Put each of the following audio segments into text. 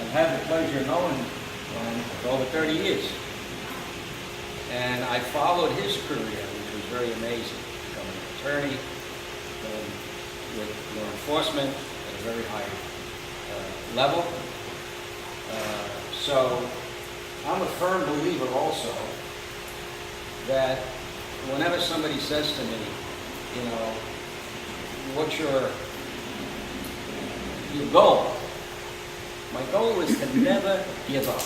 I've had the pleasure of knowing Glenn for over 30 years. And I followed his career, which was very amazing. Becoming an attorney, with law enforcement at a very high level. So I'm a firm believer also that whenever somebody says to me, you know, what's your goal? My goal is to never give up.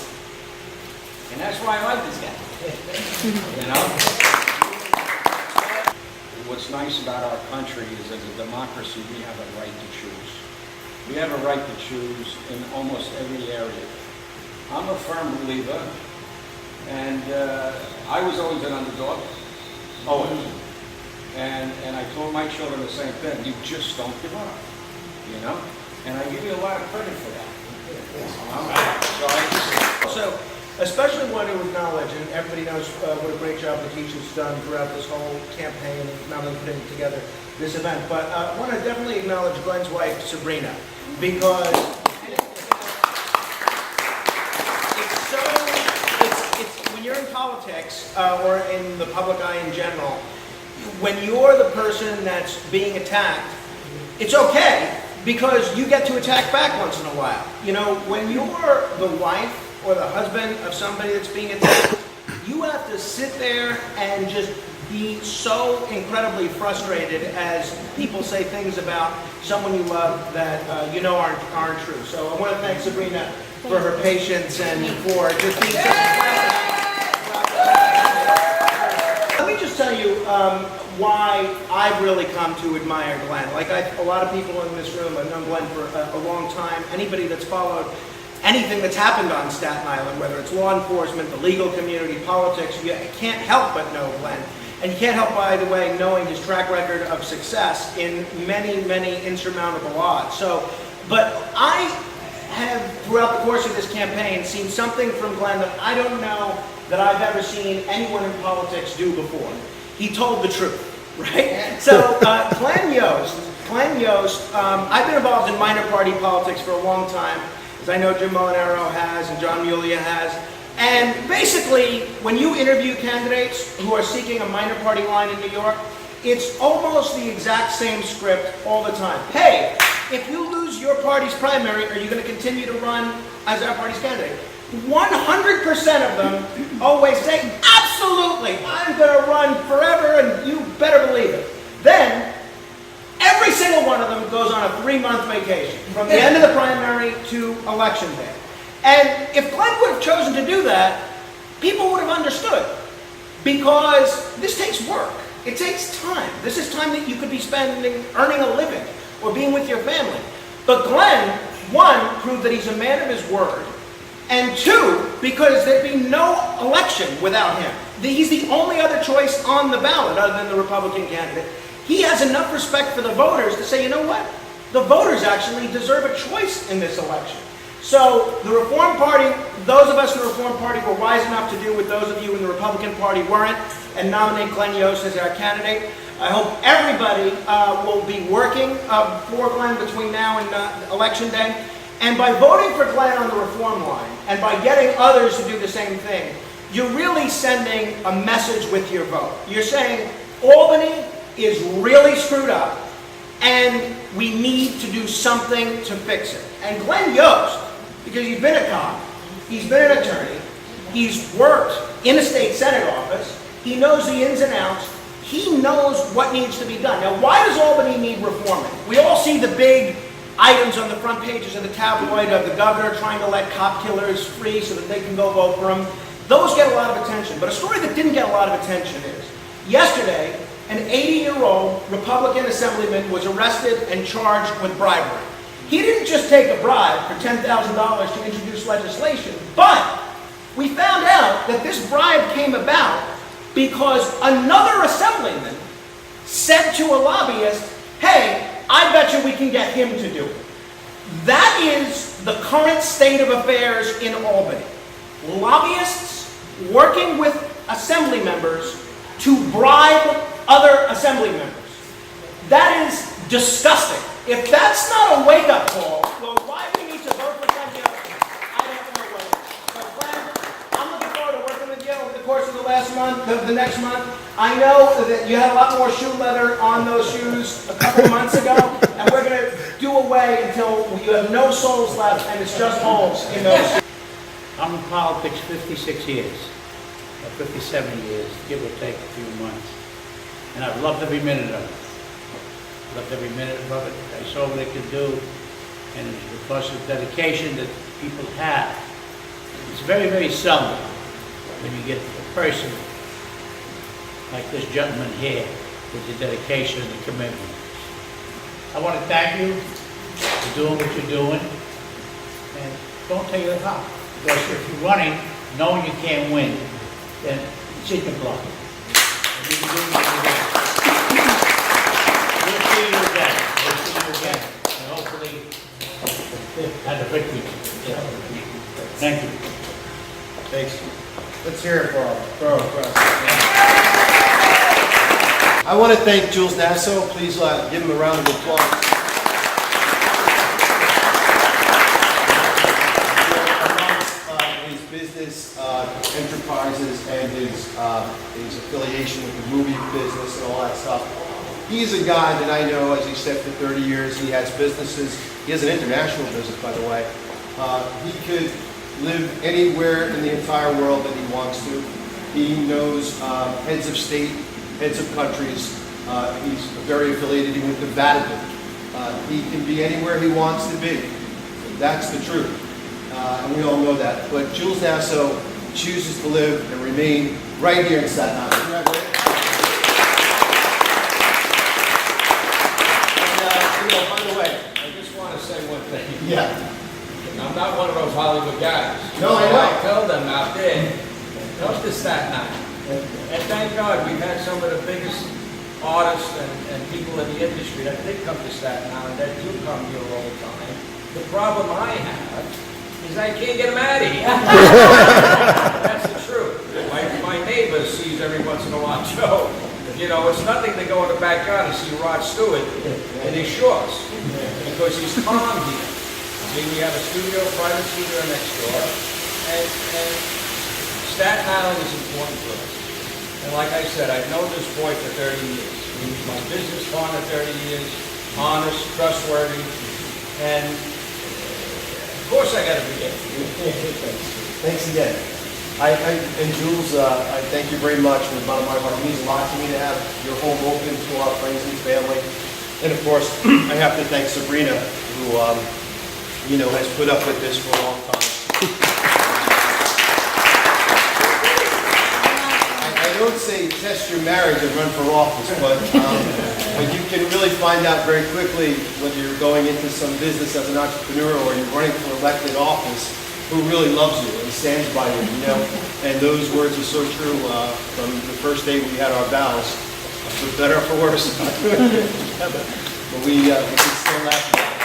And that's why I like this guy. You know? What's nice about our country is as a democracy, we have a right to choose. We have a right to choose in almost every area. I'm a firm believer, and I was always an underdog, always. And I told my children the same thing, you just don't give up, you know? And I give you a lot of credit for that. So, especially want to acknowledge, and everybody knows what a great job Leticia's done throughout this whole campaign and not only putting together this event, but I want to definitely acknowledge Glenn's wife, Sabrina, because when you're in politics or in the public eye in general, when you're the person that's being attacked, it's okay because you get to attack back once in a while. You know, when you're the wife or the husband of somebody that's being attacked, you have to sit there and just be so incredibly frustrated as people say things about someone you love that you know aren't true. So I want to thank Sabrina for her patience and for just being such a Let me just tell you why I've really come to admire Glenn. Like a lot of people in this room, I've known Glenn for a long time. Anybody that's followed anything that's happened on Staten Island, whether it's law enforcement, the legal community, politics, you can't help but know Glenn. And you can't help, by the way, knowing his track record of success in many, many insurmountable odds. So, but I have, throughout the course of this campaign, seen something from Glenn that I don't know that I've ever seen anyone in politics do before. He told the truth, right? So, Glenn Yost, I've been involved in minor party politics for a long time, as I know Jim Molinaro has and John Mulia has. And basically, when you interview candidates who are seeking a minor party line in New York, it's almost the exact same script all the time. Hey, if you lose your party's primary, are you going to continue to run as our party's candidate? 100% of them always say, absolutely, I'm going to run forever, and you better believe it. Then, every single one of them goes on a 3-month vacation, from the end of the primary to election day. And if Glenn would have chosen to do that, people would have understood. Because this takes work. It takes time. This is time that you could be spending earning a living or being with your family. But Glenn, one, proved that he's a man of his word. And two, because there'd be no election without him. He's the only other choice on the ballot other than the Republican candidate. He has enough respect for the voters to say, you know what? The voters actually deserve a choice in this election. So the Reform Party, those of us in the Reform Party were wise enough to do what those of you in the Republican Party weren't and nominate Glenn Yost as our candidate. I hope everybody will be working for Glenn between now and Election Day. And by voting for Glenn on the reform line and by getting others to do the same thing, you're really sending a message with your vote. You're saying Albany is really screwed up and we need to do something to fix it. And Glenn Yost, because he's been a cop, he's been an attorney, he's worked in a state senate office, he knows the ins and outs, he knows what needs to be done. Now, why does Albany need reforming? We all see the big items on the front pages of the tabloid of the governor trying to let cop killers free so that they can go vote for him. Those get a lot of attention. But a story that didn't get a lot of attention is, yesterday, an 80-year-old Republican assemblyman was arrested and charged with bribery. He didn't just take a bribe for $10,000 to introduce legislation, but we found out that this bribe came about because another assemblyman said to a lobbyist, hey, I bet you we can get him to do it. That is the current state of affairs in Albany. Lobbyists working with assembly members to bribe other assembly members. That is disgusting. If that's not a wake-up call, well, why do we need to vote for Glenn Yost? last month, the next month. I know that you had a lot more shoe leather on those shoes a couple of months ago, and we're gonna do away until you have no soles left and it's just holes in those shoes. I'm in politics 56 years, or 57 years, give or take a few months. And I've loved every minute of it. Loved every minute of it. I saw what it could do, and it's because of the dedication that people have. It's very, very seldom when you get a person like this gentleman here with the dedication and the commitment. I want to thank you for doing what you're doing, and don't take it up. Because if you're running, knowing you can't win, then it's in your blood. And you can do what you do. We'll see you again. We'll see you again. And hopefully, have a victory. Thank you. Thanks. Let's hear it for him. I want to thank Jules Nasso. Please give him a round of applause. His business enterprises and his affiliation with the movie business and all that stuff. He's a guy that I know, as he said, for 30 years. He has businesses. He has an international business, by the way. He could live anywhere in the entire world that he wants to. He knows heads of state, heads of countries. He's very affiliated even with the Vatican. He can be anywhere he wants to be. That's the truth. And we all know that. But Jules Nasso chooses to live and remain right here in Staten Island. And, by the way, I just want to say one thing. yeah. I'm not one of those Hollywood guys. No, I know. I tell them out there, come to Staten Island. And thank God we've had some of the biggest artists and people in the industry that did come to Staten Island, that do come here all the time. The problem I have is I can't get them out of here. That's the truth. My neighbor sees every once in a while, Joe. You know, it's nothing to go in the backyard and see Rod Stewart in his shorts, because he's calm here. I mean, we have a studio, private studio next door, and Staten Island is important for us. And like I said, I've known this boy for 30 years. He was my business partner 30 years, honest, trustworthy, and of course I got to be there. Thanks again. And Jules, I thank you very much from the bottom of my heart. It means a lot to me to have your home open to our friends and family. And of course, I have to thank Sabrina, who has put up with this for a long time. I don't say test your marriage and run for office, but you can really find out very quickly whether you're going into some business as an entrepreneur or you're running for elected office, who really loves you and stands by you, And those words are so true from the first day we had our vows, for better or for worse. But we can still laugh about it.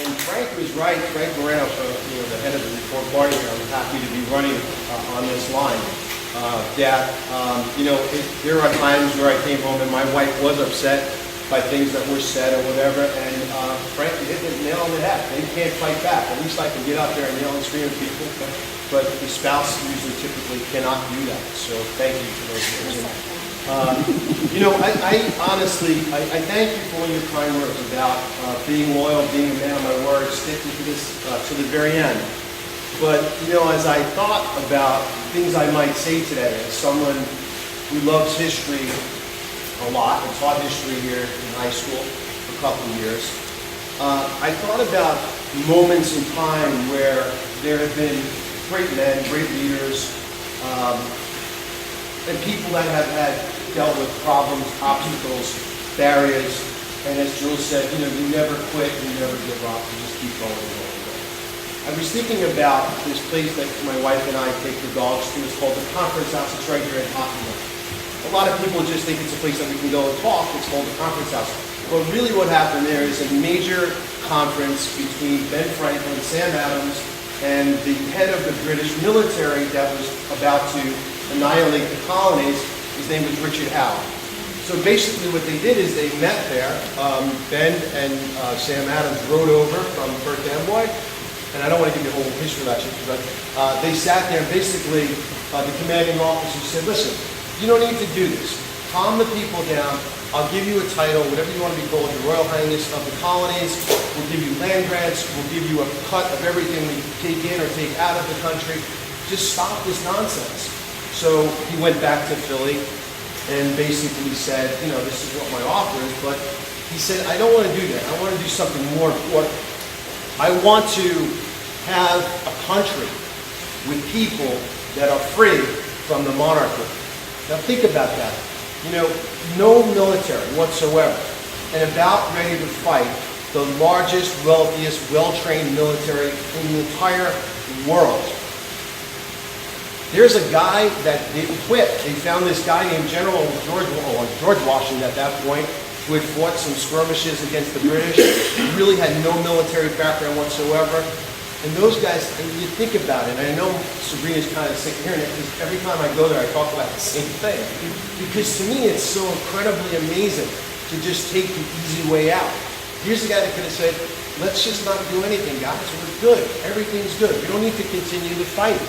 And Frank was right, Frank Morano, the head of the Reform Party, I'm happy to be running on this line. There are times where I came home and my wife was upset by things that were said or whatever, and Frank, you hit the nail on the head. They can't fight back. At least I can get out there and yell and scream at people, but the spouse usually typically cannot do that, so thank you for those words. I honestly thank you for all your kind words about being loyal, being a man of my word, sticking to this to the very end. But, as I thought about things I might say today, as someone who loves history a lot, I taught history here in high school for a couple of years, I thought about moments in time where there have been great men, great leaders, and people that have dealt with problems, obstacles, barriers, and as Jules said, you never quit, you never give up, you just keep going and going and going. I was thinking about this place that my wife and I take the dogs to. It's called the Conference House. It's right here in Hockenheimer. A lot of people just think it's a place that we can go and talk. It's called the Conference House. But really what happened there is a major conference between Ben Franklin, Sam Adams, and the head of the British military that was about to annihilate the colonies. His name was Richard Howe. So basically what they did is they met there. Ben and Sam Adams rode over from Perth Amboy, and I don't want to give you a whole history lecture, but they sat there and basically the commanding officer said, listen, you don't need to do this. Calm the people down. I'll give you a title, whatever you want to be called, your Royal Highness of the colonies. We'll give you land grants. We'll give you a cut of everything we take in or take out of the country. Just stop this nonsense. So he went back to Philly and basically said, you know, this is what my offer is, but he said, I don't want to do that. I want to do something more important. I want to have a country with people that are free from the monarchy. Now think about that. You know, no military whatsoever, and about ready to fight the largest, wealthiest, well-trained military in the entire world. There's a guy that didn't quit. They found this guy named General George Washington at that point, who had fought some skirmishes against the British. He really had no military background whatsoever. And those guys, and you think about it, and I know Sabrina's kind of sick of hearing it, because every time I go there I talk about the same thing. Because to me it's so incredibly amazing to just take the easy way out. Here's the guy that could have said, let's just not do anything, guys. We're good. Everything's good. We don't need to continue the fight.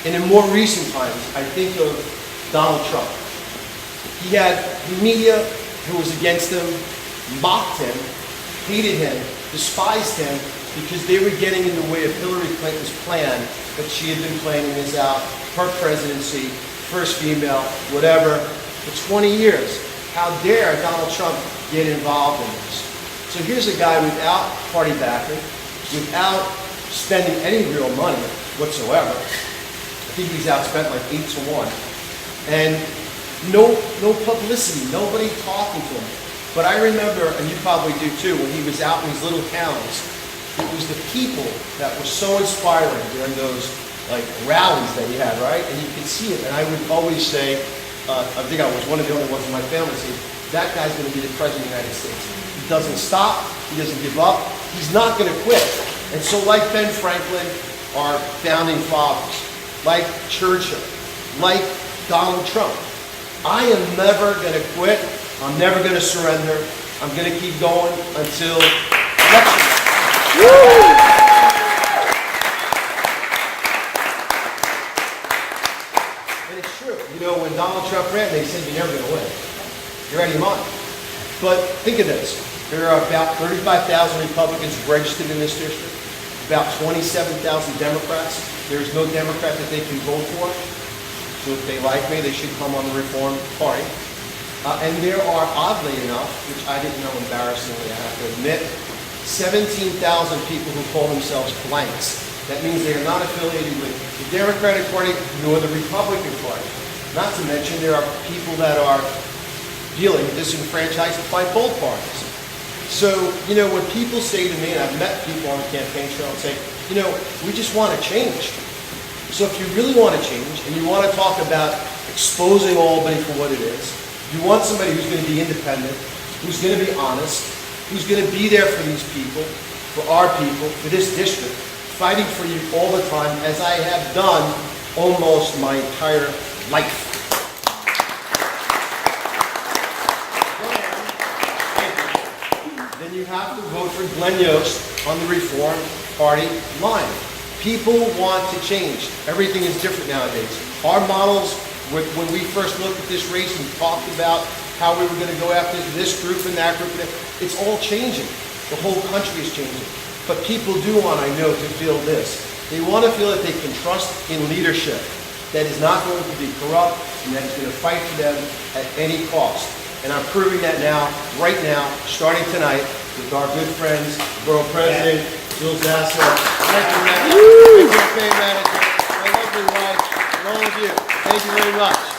And in more recent times, I think of Donald Trump. He had the media who was against him, mocked him, hated him, despised him, because they were getting in the way of Hillary Clinton's plan that she had been planning this out, her presidency, first female, whatever, for 20 years. How dare Donald Trump get involved in this? So here's a guy without party backing, without spending any real money whatsoever. I think he's outspent like 8-1. And no publicity, nobody talking to him. But I remember, and you probably do too, when he was out in these little towns, it was the people that were so inspiring during those like rallies that he had, right? And you could see it. And I would always say, I think I was one of the only ones in my family say, that guy's going to be the president of the United States. He doesn't stop. He doesn't give up. He's not going to quit. And so like Ben Franklin, our founding fathers, like Churchill, like Donald Trump, I am never going to quit. I'm never going to surrender. I'm going to keep going until election. And it's true. You know, when Donald Trump ran, they said you're never going to win. You're out of your mind. But think of this. There are about 35,000 Republicans registered in this district, about 27,000 Democrats. There's no Democrat that they can vote for. So if they like me, they should come on the Reform Party. And there are, oddly enough, which I didn't know embarrassingly, I have to admit, 17,000 people who call themselves blanks. That means they are not affiliated with the Democratic Party nor the Republican Party. Not to mention there are people that are feeling disenfranchised by both parties. So, you know, when people say to me, and I've met people on the campaign trail and say, you know, we just want to change. So if you really want to change and you want to talk about exposing Albany for what it is, you want somebody who's going to be independent, who's going to be honest, who's going to be there for these people, for our people, for this district, fighting for you all the time, as I have done almost my entire life. Then you have to vote for Glenn Yost on the Reform Party line. People want to change. Everything is different nowadays. Our models, when we first looked at this race and talked about how we were going to go after this group and that group, it's all changing. The whole country is changing. But people do want, I know, to feel this. They want to feel that they can trust in leadership that is not going to be corrupt and that is going to fight for them at any cost. And I'm proving that now, right now, starting tonight, with our good friends, Borough President, Jules Nasso, thank you, manager, my lovely wife, and all of you. Thank you very much.